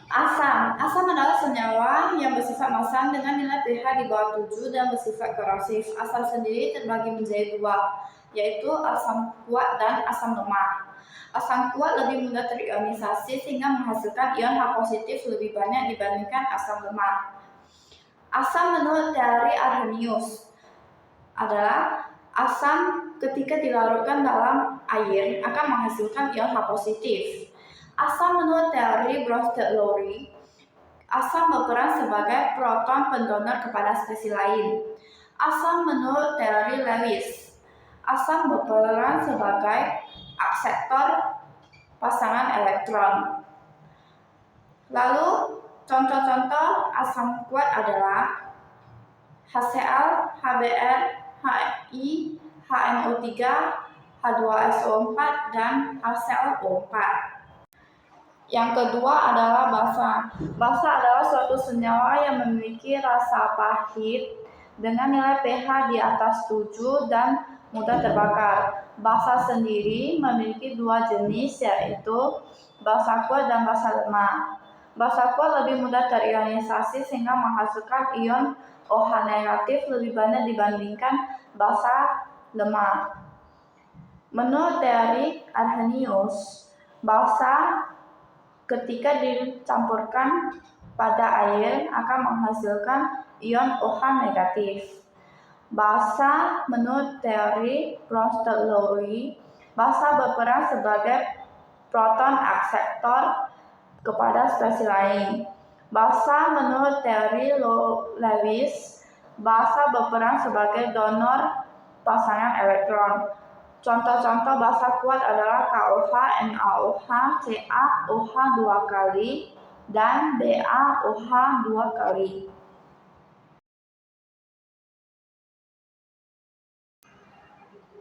Asam adalah senyawa yang bersifat masam dengan nilai pH di bawah 7 dan bersifat korosif. Asam sendiri terbagi menjadi dua, yaitu asam kuat dan asam lemah. Asam kuat lebih mudah terionisasi sehingga menghasilkan ion H positif lebih banyak dibandingkan asam lemah. Asam menurut teori Arrhenius adalah asam ketika dilarutkan dalam air akan menghasilkan ion H positif. Asam menurut teori Bronsted-Lowry, asam berperan sebagai proton pendonor kepada spesies lain. Asam menurut teori Lewis, asam berperan sebagai akseptor pasangan elektron. Lalu contoh-contoh asam kuat adalah HCl, HBr, HI, HNO3, H2SO4, dan HClO4. Yang kedua adalah basa. Basa adalah suatu senyawa yang memiliki rasa pahit dengan nilai pH di atas 7 dan mudah terbakar. Basa sendiri memiliki dua jenis, yaitu basa kuat dan basa lemah. Basa kuat lebih mudah terionisasi sehingga menghasilkan ion OH negatif lebih banyak dibandingkan basa lemah. Menurut teori Arrhenius, basa ketika dicampurkan pada air akan menghasilkan ion OH negatif. Basa menurut teori Bronsted-Lowry, basa berperan sebagai proton akseptor kepada spesies lain. Basa menurut teori Lewis, basa berperan sebagai donor pasangan elektron. Contoh-contoh basa kuat adalah KOH, NaOH, CaOH 2 kali, dan BaOH 2 kali.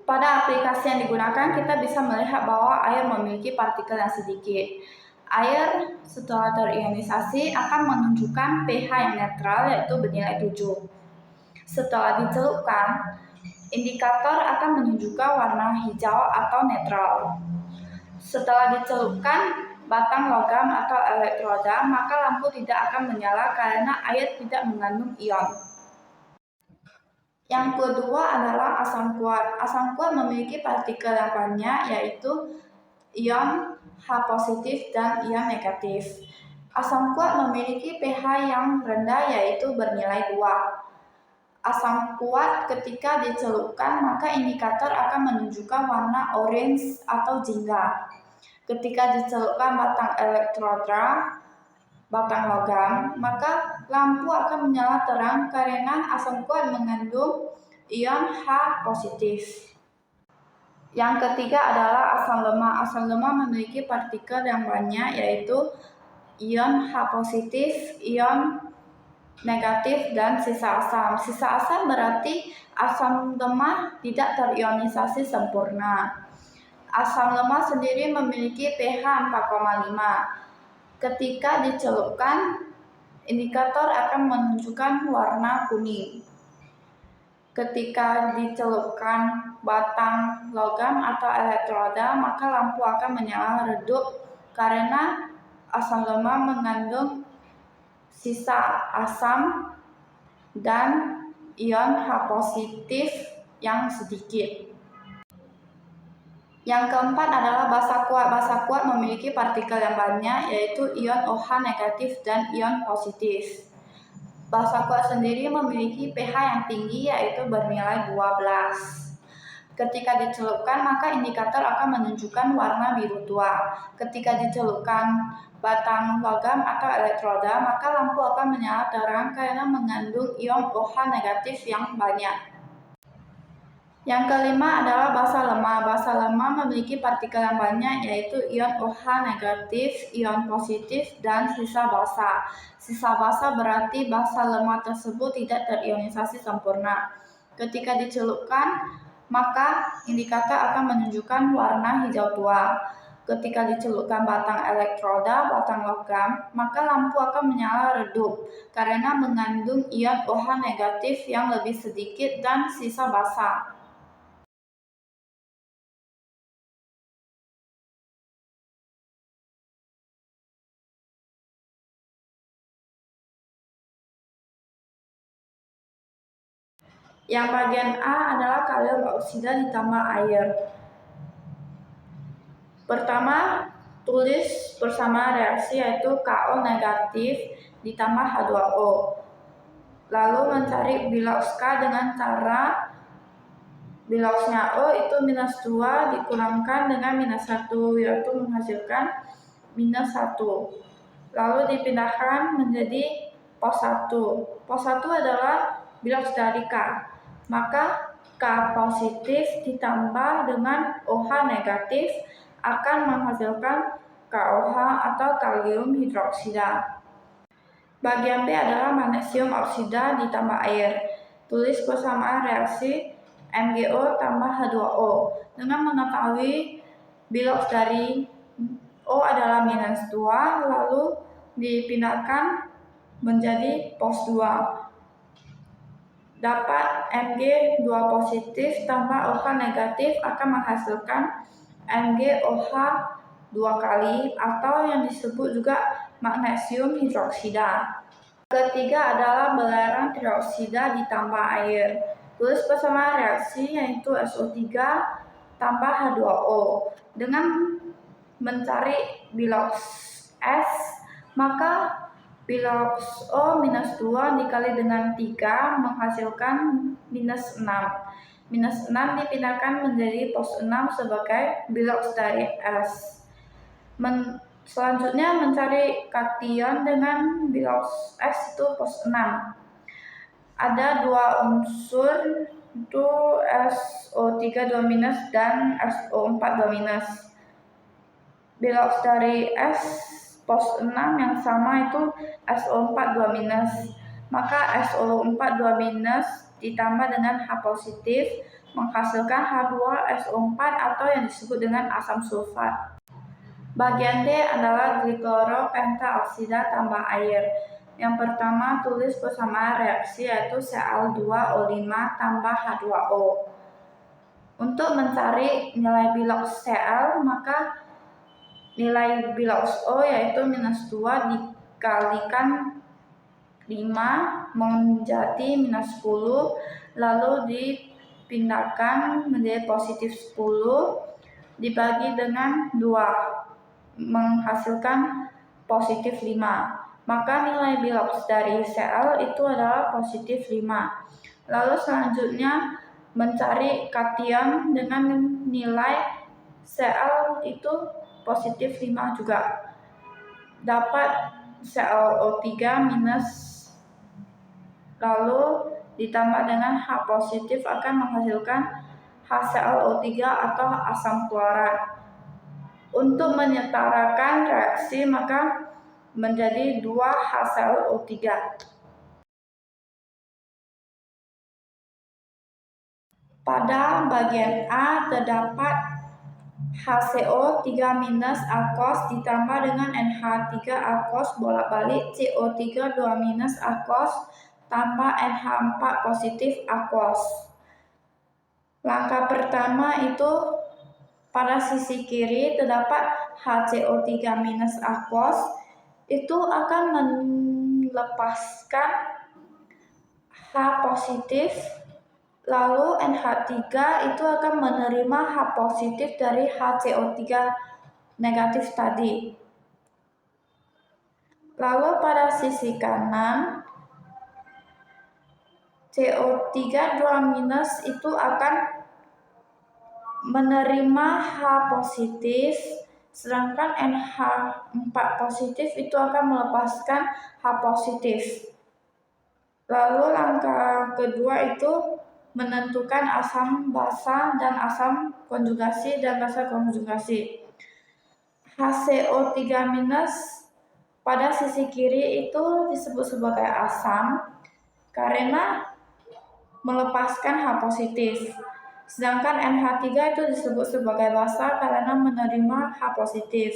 Pada aplikasi yang digunakan, kita bisa melihat bahwa air memiliki partikel yang sedikit. Air setelah terionisasi akan menunjukkan pH yang netral, yaitu bernilai 7. Setelah dicelupkan, indikator akan menunjukkan warna hijau atau netral. Setelah dicelupkan batang logam atau elektroda, maka lampu tidak akan menyala karena air tidak mengandung ion. Yang kedua adalah asam kuat. Asam kuat memiliki partikel yang banyak, yaitu ion H positif dan ion negatif. Asam kuat memiliki pH yang rendah, yaitu bernilai 2. Asam kuat ketika dicelupkan, maka indikator akan menunjukkan warna orange atau jingga. Ketika dicelupkan batang elektroda, batang logam, maka lampu akan menyala terang karena asam kuat mengandung ion H positif. Yang ketiga adalah asam lemah. Asam lemah memiliki partikel yang banyak, yaitu ion H positif, ion negatif, dan sisa asam. Sisa asam berarti asam lemah tidak terionisasi sempurna. Asam lemah sendiri memiliki pH 4,5. Ketika dicelupkan, indikator akan menunjukkan warna kuning. Ketika dicelupkan batang logam atau elektroda, maka lampu akan menyala redup karena asam lemah mengandung sisa asam dan ion H positif yang sedikit. Yang keempat adalah basa kuat. Basa kuat memiliki partikel yang banyak, yaitu ion OH negatif dan ion positif. Basa kuat sendiri memiliki pH yang tinggi, yaitu bernilai 12. Ketika dicelupkan, maka indikator akan menunjukkan warna biru tua. Ketika dicelupkan batang logam atau elektroda, maka lampu akan menyala terang karena mengandung ion OH negatif yang banyak. Yang kelima adalah basa lemah. Basa lemah memiliki partikel yang banyak, yaitu ion OH negatif, ion positif, dan sisa basa. Sisa basa berarti basa lemah tersebut tidak terionisasi sempurna. Ketika dicelupkan, maka indikator akan menunjukkan warna hijau tua. Ketika dicelupkan batang elektroda, batang logam, maka lampu akan menyala redup karena mengandung ion OH negatif yang lebih sedikit dan sisa basa. Yang bagian A adalah kalium oksida ditambah air. Pertama, tulis bersama reaksi yaitu KO negatif ditambah H2O. Lalu mencari bilox K dengan cara biloxnya O itu -2 dikurangkan dengan -1, yaitu menghasilkan -1. Lalu dipindahkan menjadi pos 1. Pos 1 adalah bilox dari K. Maka K positif ditambah dengan OH negatif akan menghasilkan KOH atau kalium hidroksida. Bagian B adalah magnesium oksida ditambah air. Tulis persamaan reaksi MgO tambah H2O. Dengan mengetahui bilox dari O adalah -2, lalu dipindahkan menjadi pos 2. Dapat Mg2 positif tambah OH negatif akan menghasilkan MgOH 2 kali atau yang disebut juga magnesium hidroksida. Ketiga adalah belerang trioksida ditambah air. Tulis persamaan reaksi yaitu SO3 tambah H2O. Dengan mencari bilox S, maka bilox O -2 dikali dengan 3 menghasilkan -6. -6 dipindahkan menjadi pos 6 sebagai bilox dari S. Selanjutnya mencari kation dengan bilox S itu pos 6. Ada dua unsur itu SO3 2- dan SO4 2-. Bilox dari S pos 6 yang sama itu SO4 2-. Maka SO4 2- ditambah dengan H positif menghasilkan H2SO4 atau yang disebut dengan asam sulfat. Bagian D adalah glikopentaoksida tambah air. Yang pertama tulis persamaan reaksi yaitu Cl2O5 tambah H2O. Untuk mencari nilai bilox Cl, maka nilai bilox O yaitu -2 dikalikan 5 menjadi -10, lalu dipindahkan menjadi positif 10 dibagi dengan 2 menghasilkan positif 5. Maka nilai bilox dari Cl itu adalah positif 5. Lalu selanjutnya mencari kation dengan nilai Cl itu positif 5 juga. Dapat ClO3 minus, lalu ditambah dengan H positif akan menghasilkan HClO3 atau asam klorat. Untuk menyetarakan reaksi maka menjadi 2 HClO3. Pada bagian A terdapat HCO3- akos ditambah dengan NH3 akos bolak-balik CO3 2- akos tambah NH4 positif akos. Langkah pertama itu pada sisi kiri terdapat HCO3- akos, itu akan melepaskan H positif, lalu NH3 itu akan menerima H positif dari HCO3 negatif tadi. Lalu pada sisi kanan CO3 2- itu akan menerima H positif, sedangkan NH4 positif itu akan melepaskan H positif. Lalu langkah kedua itu menentukan asam basa dan asam konjugasi dan basa konjugasi. HCO3- pada sisi kiri itu disebut sebagai asam karena melepaskan H positif. Sedangkan NH3 itu disebut sebagai basa karena menerima H positif.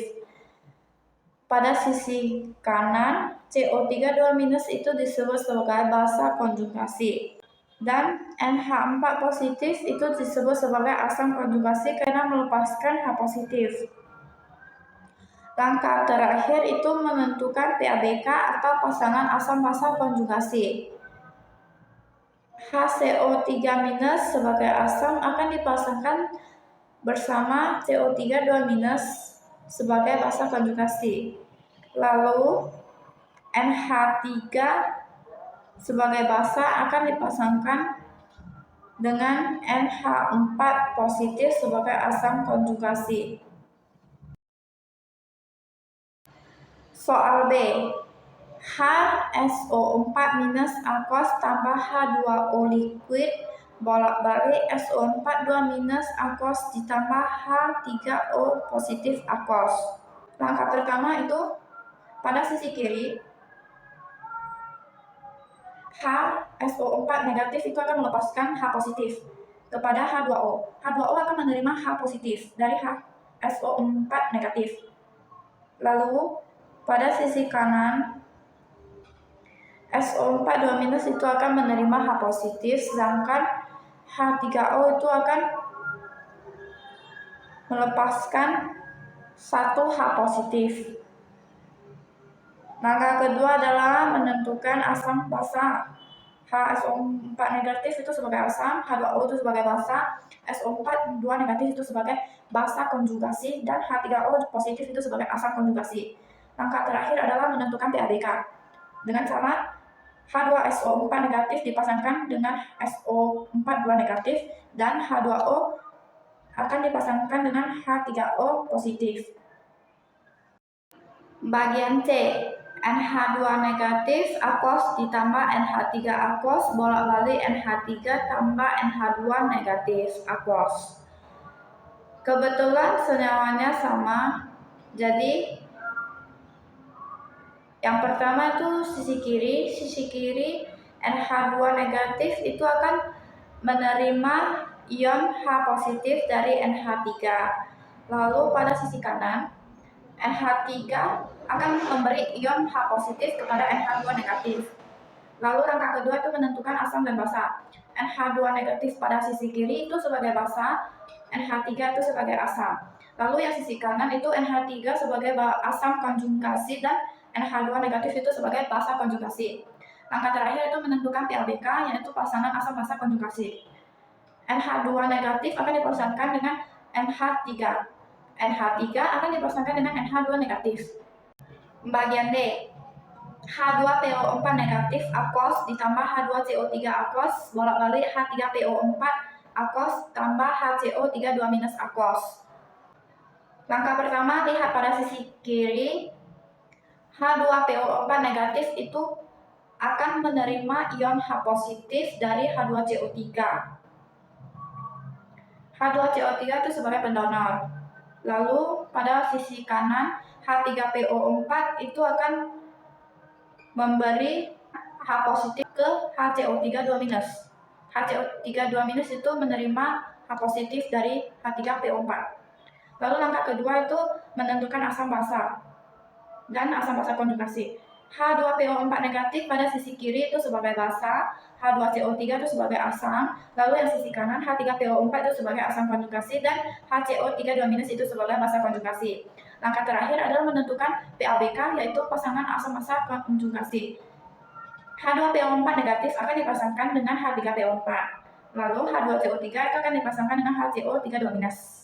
Pada sisi kanan, CO3 2- itu disebut sebagai basa konjugasi. Dan NH4 positif itu disebut sebagai asam konjugasi karena melepaskan H positif. Langkah terakhir itu menentukan PABK atau pasangan asam basa konjugasi. HCO3- sebagai asam akan dipasangkan bersama CO3 2- sebagai basa konjugasi. Lalu NH3 sebagai basa akan dipasangkan dengan NH4 positif sebagai asam konjugasi. Soal B. HSO4- aquos tambah H2O liquid bolak-balik SO4 2- aquos ditambah H3O positif aquos. Langkah pertama itu pada sisi kiri HSO4 negatif itu akan melepaskan H positif kepada H2O. H2O akan menerima H positif dari HSO4 negatif. Lalu pada sisi kanan SO4 2- itu akan menerima H positif, sedangkan H3O itu akan melepaskan 1 H positif. Langkah kedua adalah menentukan asam basa. HSO4 negatif itu sebagai asam, H2O itu sebagai basa, SO4 2 negatif itu sebagai basa konjugasi, dan H3O positif itu sebagai asam konjugasi. Langkah terakhir adalah menentukan pABK. Dengan cara H2SO4 negatif dipasangkan dengan SO4 2 negatif, dan H2O akan dipasangkan dengan H3O positif. Bagian C, NH2 negatif aquos ditambah NH3 aquos bolak-balik NH3 tambah NH2 negatif aquos. Kebetulan senyawanya sama, jadi yang pertama itu sisi kiri NH2 negatif itu akan menerima ion H positif dari NH3. Lalu pada sisi kanan NH3 akan memberi ion H positif kepada NH2 negatif. Lalu langkah kedua itu menentukan asam dan basa. NH2 negatif pada sisi kiri itu sebagai basa, NH3 itu sebagai asam. Lalu yang sisi kanan itu NH3 sebagai asam konjugasi dan NH2 negatif itu sebagai basa konjugasi. Langkah terakhir itu menentukan pABK, yaitu pasangan asam basa konjugasi. NH2 negatif akan dipasangkan dengan NH3. NH3 akan dipasangkan dengan NH2 negatif. Bagian D, H2PO4 negatif aquos ditambah H2CO3 aquos bolak-balik H3PO4 aquos tambah HCO3 2- aquos. Langkah pertama, lihat pada sisi kiri H2PO4 negatif itu akan menerima ion H positif dari H2CO3. H2CO3 itu sebagai pendonor. Lalu pada sisi kanan H3PO4 itu akan memberi H positif ke HCO3 2-. HCO3 2- itu menerima H positif dari H3PO4. Lalu langkah kedua itu menentukan asam basa dan asam basa konjugasi. H2PO4 negatif pada sisi kiri itu sebagai basa, H2CO3 itu sebagai asam, lalu yang sisi kanan H3PO4 itu sebagai asam konjugasi, dan HCO3 2- itu sebagai basa konjugasi. Langkah terakhir adalah menentukan pABK, yaitu pasangan asam basa konjugasi. H2PO4 negatif akan dipasangkan dengan H3PO4, lalu H2CO3 itu akan dipasangkan dengan HCO3 2-.